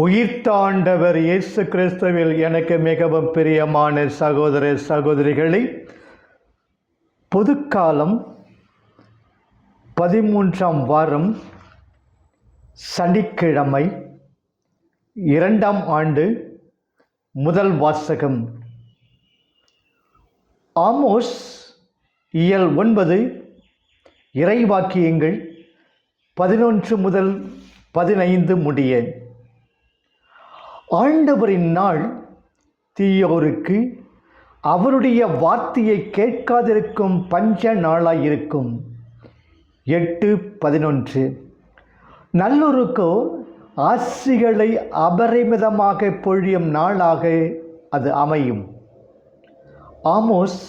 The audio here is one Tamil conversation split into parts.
உயிர்த்தாண்டவர் இயேசு கிறிஸ்துவில் எனக்கு மிகவும் பிரியமான சகோதர சகோதரிகளை, பொதுக்காலம் 13ஆம் வாரம் சனிக்கிழமை 2ஆம் ஆண்டு முதல் வாசகம். ஆமோஸ் இயல் 9 இறைவாக்கியங்கள் 11 முதல் 15 முடிய. ஆண்டவரின் நாள் தீயோருக்கு அவருடைய வார்த்தையை கேட்காதிருக்கும் பஞ்ச நாளாயிருக்கும். 8:11. நல்லோருக்கோ ஆசிகளை அபரிமிதமாக பொழியும் நாளாக அது அமையும். ஆமோஸ்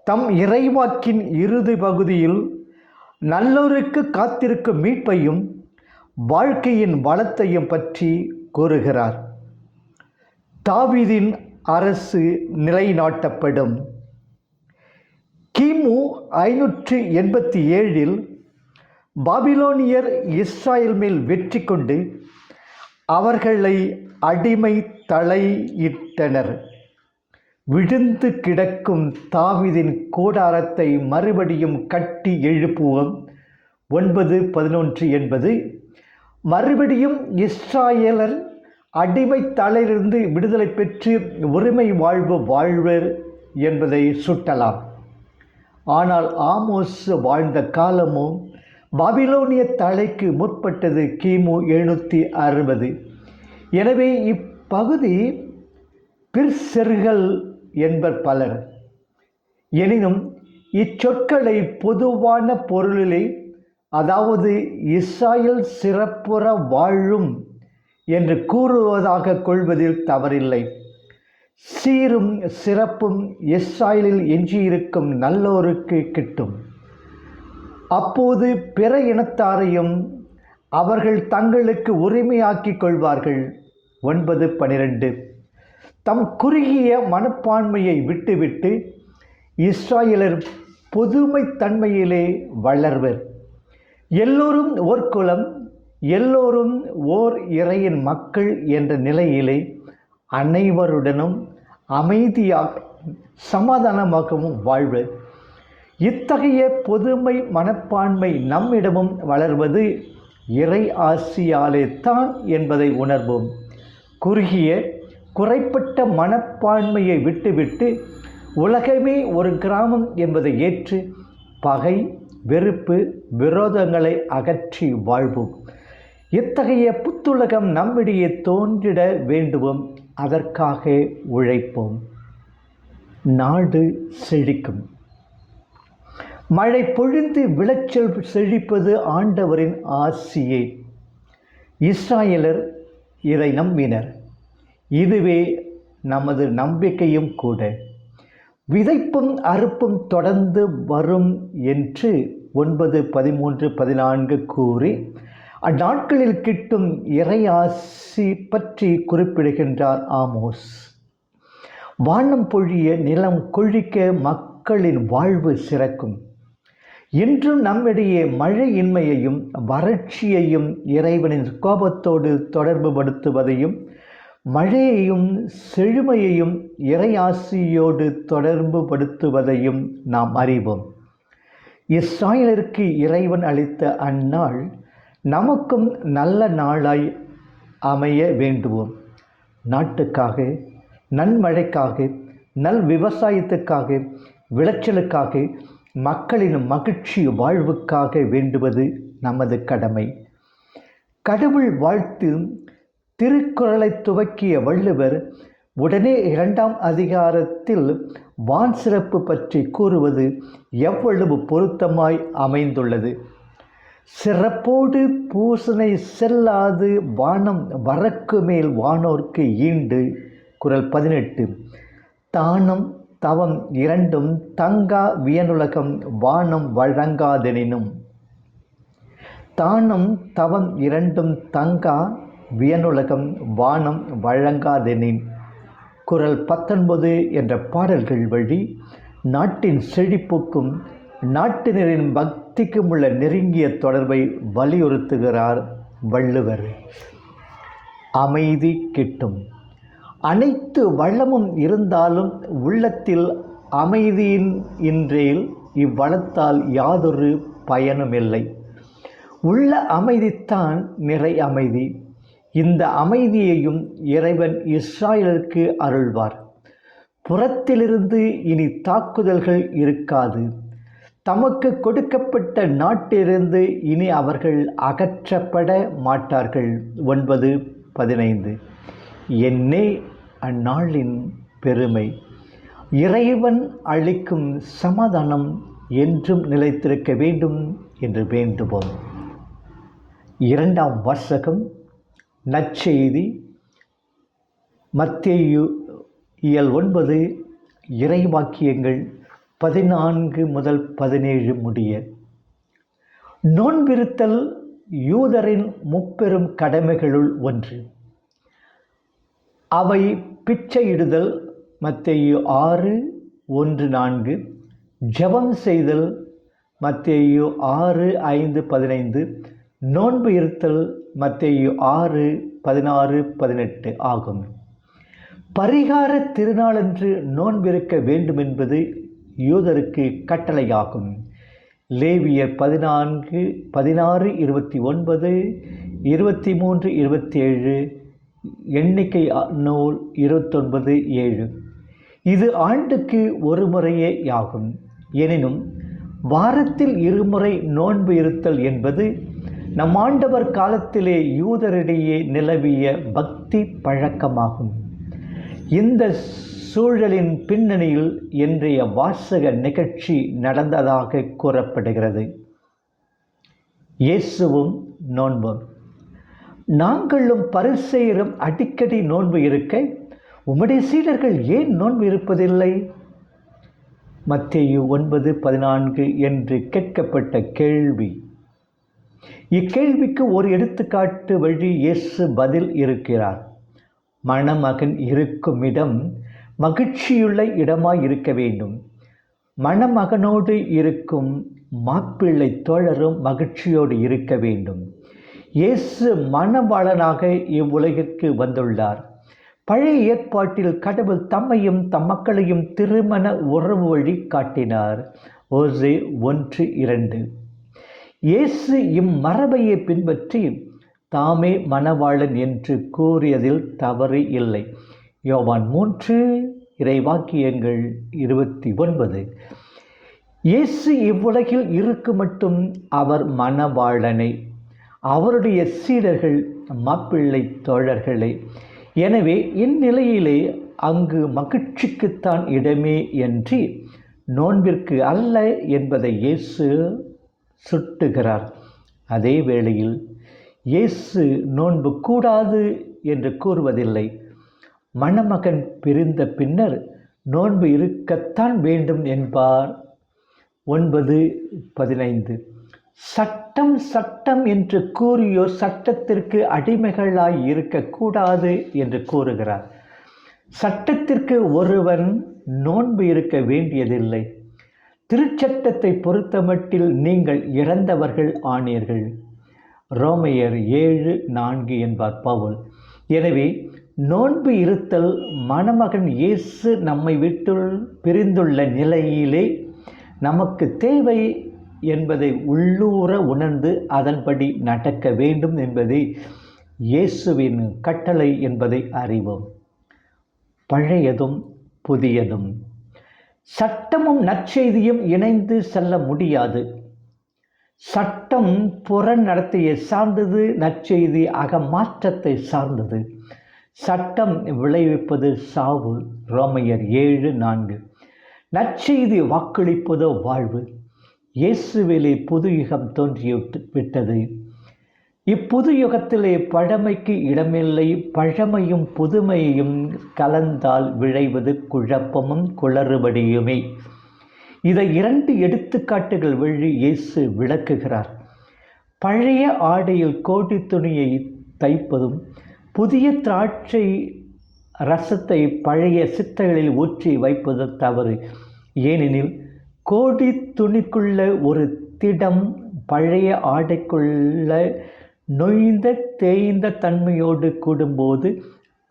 தம் இறைவாக்கின் இறுதி பகுதியில் நல்லோருக்கு காத்திருக்கும் மீட்பையும் வாழ்க்கையின் வளத்தையும் பற்றி கூறுகிறார். தாவீதின் அரசு நிலைநாட்டப்படும். கிமு 587 பாபிலோனியர் இஸ்ராயல் மேல் வெற்றி கொண்டு அவர்களை அடிமை தலையிட்டனர். விழுந்து கிடக்கும் தாவீதின் கூடாரத்தை மறுபடியும் கட்டி எழுப்புவோம். 9:11 என்பது மறுபடியும் இஸ்ராயலர் அடிமை தலையிலிருந்து விடுதலை பெற்று உரிமை வாழ்வு வாழ்வர் என்பதை சுட்டலாம். ஆனால் ஆமோஸ் வாழ்ந்த காலமும் பாபிலோனிய தலைக்கு முற்பட்டது. கிமு 760. எனவே இப்பகுதி பிர்செர்கள் என்பர் பலர். எனினும் இச்சொற்களை பொதுவான பொருளிலே, அதாவது இஸ்ராயல் சிறப்புற வாழும் என்று கூறுவதாக கொள்வதில் தவறில்லை. சீரும் சிறப்பும் இஸ்ராயலில் எஞ்சியிருக்கும் நல்லோருக்கு கிட்டும். அப்போது பிற இனத்தாரையும் அவர்கள் தங்களுக்கு உரிமையாக்கிக் கொள்வார்கள். 9:12. தம் குறுகிய மனப்பான்மையை விட்டுவிட்டு இஸ்ராயலர் பொதுமைத்தன்மையிலே வளர்வர். எல்லோரும் ஓர் குலம், எல்லோரும் ஓர் இறையின் மக்கள் என்ற நிலையிலே அனைவருடனும் அமைதியாக சமாதானமாகவும் வாழ்வர். இத்தகைய பொதுமை மனப்பான்மை நம்மிடமும் வளர்வது இறை ஆசியாலே தான் என்பதை உணர்வோம். குறுகிய குறைப்பட்ட மனப்பான்மையை விட்டுவிட்டு உலகமே ஒரு கிராமம் என்பதை ஏற்று பகை, வெறுப்பு, விரோதங்களை அகற்றி வாழ்வோம். இத்தகைய புத்துலகம் நம்மிடையே தோன்றிட வேண்டுவோம். அதற்காக உழைப்போம். நாடு செழிக்கும். மழை பொழிந்து விளைச்சல் செழிப்பது ஆண்டவரின் ஆசியே. இஸ்ராயலர் இதை நம்பினர். இதுவே நமது நம்பிக்கையும் கூட. விதைப்பும் அறுப்பும் தொடர்ந்து வரும் என்று 9:13-14 கூறி அந்நாட்களில் கிட்டும் இறையாசி பற்றி குறிப்பிடுகின்றார் ஆமோஸ். வானம் பொழிய, நிலம் கொழிக்க, மக்களின் வாழ்வு சிறக்கும். இன்றும் நம்மிடையே மழையின்மையையும் வறட்சியையும் இறைவனின் கோபத்தோடு தொடர்பு படுத்துவதையும், மழையையும் செழுமையையும் இறையாசியோடு தொடர்பு படுத்துவதையும் நாம் அறிவோம். இஸ்ராயலருக்கு இறைவன் அளித்த அந்நாள் நமக்கும் நல்ல நாளாய் அமைய வேண்டுவோம். நாட்டுக்காக, நன்மழைக்காக, நல் விவசாயத்துக்காக, விளைச்சலுக்காக, மக்களின் மகிழ்ச்சி வாழ்வுக்காக வேண்டுவது நமது கடமை. கடவுள் வாழ்த்து திருக்குறளை துவக்கிய வள்ளுவர் உடனே 2ஆம் அதிகாரத்தில் வான் சிறப்பு பற்றி கூறுவது எவ்வளவு பொருத்தமாய் அமைந்துள்ளது. சிறப்போடு பூசனை செல்லாது வானம் வரக்கு மேல் வானோர்க்கு ஈண்டு. குறள் 18. தானம் தவம் இரண்டும் தங்கா வியனுலகம் வானம் வழங்காதெனினும். தானம் தவம் இரண்டும் தங்கா வியனுலகம் வானம் வழங்காதெனின். குறள் 19 என்ற பாடல்கள் வழி நாட்டின் செழிப்புக்கும் நாட்டினரின் பக்திக்கும் உள்ள நெருங்கிய தொடர்பை வலியுறுத்துகிறார் வள்ளுவர். அமைதி கிட்டும். அனைத்து வளமும் இருந்தாலும் உள்ளத்தில் அமைதியின் இன்றேல் இவ்வளத்தால் யாதொரு பயனுமில்லை. உள்ள அமைதித்தான் நிறை அமைதி. இந்த அமைதியையும் இறைவன் இஸ்ராயலுக்கு அருள்வார். புறத்திலிருந்து இனி தாக்குதல்கள் இருக்காது. தமக்கு கொடுக்கப்பட்ட நாட்டிலிருந்து இனி அவர்கள் அகற்றப்பட மாட்டார்கள். 9:15. என்னே அந்நாளின் பெருமை. இறைவன் அளிக்கும் சமாதானம் என்றும் நிலைத்திருக்க வேண்டும் என்று வேண்டுவோம். 2ஆம் வாசகம் நற்செய்தி மத்தேயு இயல் 9 இறைவாக்கியங்கள் 14 முதல் 17 முடிய. நோன்பிருத்தல் யூதரின் முப்பெரும் கடமைகளுள் ஒன்று. அவை பிச்சையிடுதல் மத்தேயு 6:1-4, ஜெபம் செய்தல் மத்தேயு 6:5-15, நோன்பு இருத்தல் மத்தேயு 6:16-18 ஆகும். பரிகார திருநாளன்று நோன்பிருக்க வேண்டுமென்பது யூதருக்கு கட்டளையாகும். லேவியர் 16:29, 23-27, எண்ணிக்கை நூல் 29:7. இது ஆண்டுக்கு ஒரு முறையே ஆகும். எனினும் வாரத்தில் இருமுறை நோன்பு இருத்தல் என்பது நம் ஆண்டவர் காலத்திலே யூதரிடையே நிலவிய பக்தி பழக்கமாகும். இந்த சூழலின் பின்னணியில் இன்றைய வாசக நிகழ்ச்சி நடந்ததாக கூறப்படுகிறது. இயேசுவும் நோன்பும். நாங்களும் பரிசேயரும் அடிக்கடி நோன்பு இருக்க உம்முடைய சீடர்கள் ஏன் நோன்பு இருப்பதில்லை? மத்தேயு 9:14 என்று கேட்கப்பட்ட கேள்வி. இக்கேள்விக்கு ஒரு எடுத்துக்காட்டு வழி இயேசு பதில் இருக்கிறார். மணமகன் இருக்கும் இடம் மகிழ்ச்சியுள்ள இடமாய் இருக்க வேண்டும். மணமகனோடு இருக்கும் மாப்பிள்ளை தோழரும் மகிழ்ச்சியோடு இருக்க வேண்டும். இயேசு மணவாளனாக இவ்வுலகிற்கு வந்துள்ளார். பழைய ஏற்பாட்டில் கடவுள் தம்மையும் தம் மக்களையும் திருமண உறவு வழி காட்டினார். ஓசே 1:2. இயேசு இம்மரபையை பின்பற்றி தாமே மணவாளன் என்று கூறியதில் தவறு இல்லை. யோவான் 3 இறைவாக்கியங்கள் 29. இயேசு இவ்வுலகில் இருக்கு மட்டும் அவர் மணவாளனை, அவருடைய சீடர்கள் மாப்பிள்ளை தோழர்களே. எனவே இந்நிலையிலே அங்கு மகிழ்ச்சிக்குத்தான் இடமே என்று நோன்பிற்கு அல்ல என்பதை இயேசு சுட்டுகிறார். அதே வேளையில் இயேசு நோன்பு கூடாது என்று கூறுவதில்லை. மணமகன் பிரிந்த பின்னர் நோன்பு இருக்கத்தான் வேண்டும் என்பார். 9:15. சட்டம் சட்டம் என்று கூறியோர் சட்டத்திற்கு அடிமைகளாய் இருக்கக்கூடாது என்று கூறுகிறார். சட்டத்திற்கு ஒருவன் நோன்பு இருக்க வேண்டியதில்லை. திருச்சட்டத்தை பொறுத்தமட்டில் நீங்கள் இறந்தவர்கள் ஆனீர்கள். ரோமையர் 7:4 என்பார் பவுல். எனவே நோன்பு இருத்தல் மணமகன் இயேசு நம்மை விட்டு பிரிந்துள்ள நிலையிலே நமக்கு தேவை என்பதை உள்ளூர உணர்ந்து அதன்படி நடக்க வேண்டும் என்பதே இயேசுவின் கட்டளை என்பதை அறிவோம். பழையதும் புதியதும். சட்டமும் நற்செய்தியும் இணைந்து செல்ல முடியாது. சட்டம் புற நடத்தையை சார்ந்தது, நற்செய்தி அகமாற்றத்தை சார்ந்தது. சட்டம் விளைவிப்பது சாவு. ரோமையர் 7:4. நற்செய்தி வாக்களிப்பதோ வாழ்வு. இயேசுவிலே புது யுகம் தோன்றிவிட்டது. இப்புது யுகத்திலே பழமைக்கு இடமில்லை. பழமையும் புதுமையும் கலந்தால் விளைவது குழப்பமும் குளறுபடியுமே. இதை 2 எடுத்துக்காட்டுகள் வழி இயேசு விளக்குகிறார். பழைய ஆடையில் கோடி துணியை தைப்பதும் புதிய திராட்சை ரசத்தை பழைய சித்தைகளில் ஊற்றி வைப்பதும் தவறு. ஏனெனில் கோடி துணிக்குள்ள ஒரு திடம் பழைய ஆடைக்குள்ள நொய்ந்த தேய்ந்த தன்மையோடு கூடும்போது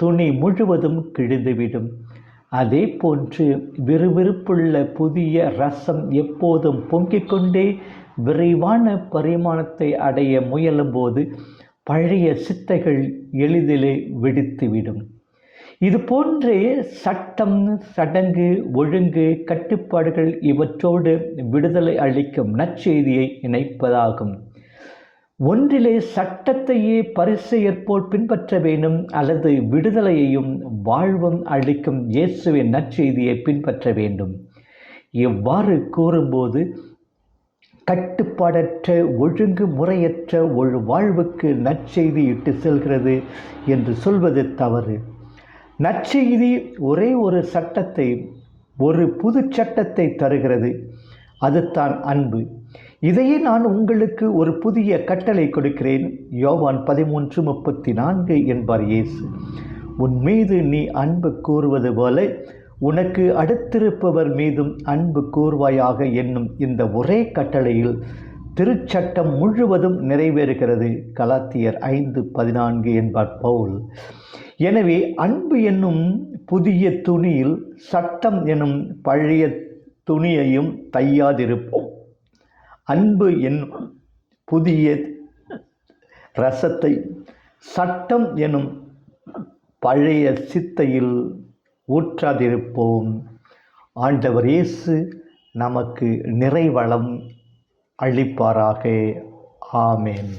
துணி முழுவதும் கிழிந்துவிடும். அதே போன்று விறுவிறுப்புள்ள புதிய ரசம் எப்போதும் பொங்கிக் கொண்டே விரைவான பரிமாணத்தை அடைய முயலும்போது பழைய சித்தைகள் எளிதிலே வெடித்துவிடும். இது போன்றே சட்டம், சடங்கு, ஒழுங்கு, கட்டுப்பாடுகள் இவற்றோடு விடுதலை அளிக்கும் நற்செய்தியை இணைப்பதாகும். ஒன்றிலே சட்டத்தையே பரிசேயர்போல் பின்பற்ற வேண்டும், அல்லது விடுதலையையும் வாழ்வும் அளிக்கும் இயேசுவின் நற்செய்தியை பின்பற்ற வேண்டும். இவ்வாறு கூறும்போது கட்டுப்பாடற்ற, ஒழுங்கு முறையற்ற ஒரு வாழ்வுக்கு நற்செய்தி இட்டு செல்கிறது என்று சொல்வது தவறு. நற்செய்தி ஒரே ஒரு சட்டத்தை, ஒரு புது சட்டத்தை தருகிறது. அதுதான் அன்பு. இதையே நான் உங்களுக்கு ஒரு புதிய கட்டளை கொடுக்கிறேன். யோவான் 13:34 என்பார் இயேசு. உன் மீது நீ அன்பு கூறுவது போல உனக்கு அடுத்திருப்பவர் மீதும் அன்பு கூர்வாயாக என்னும் இந்த ஒரே கட்டளையில் திருச்சட்டம் முழுவதும் நிறைவேறுகிறது. கலாத்தியர் 5:14 என்பார் பவுல். எனவே அன்பு என்னும் புதிய துணியில் சட்டம் எனும் பழைய துணியையும் தையாதிருப்போம். அன்பு என்னும் புதிய ரசத்தை சட்டம் எனும் பழைய சித்தையில் ஊற்றாதிருப்போம். ஆண்டவர் இயேசு நமக்கு நிறைவளம் அளிப்பாராக. ஆமென்.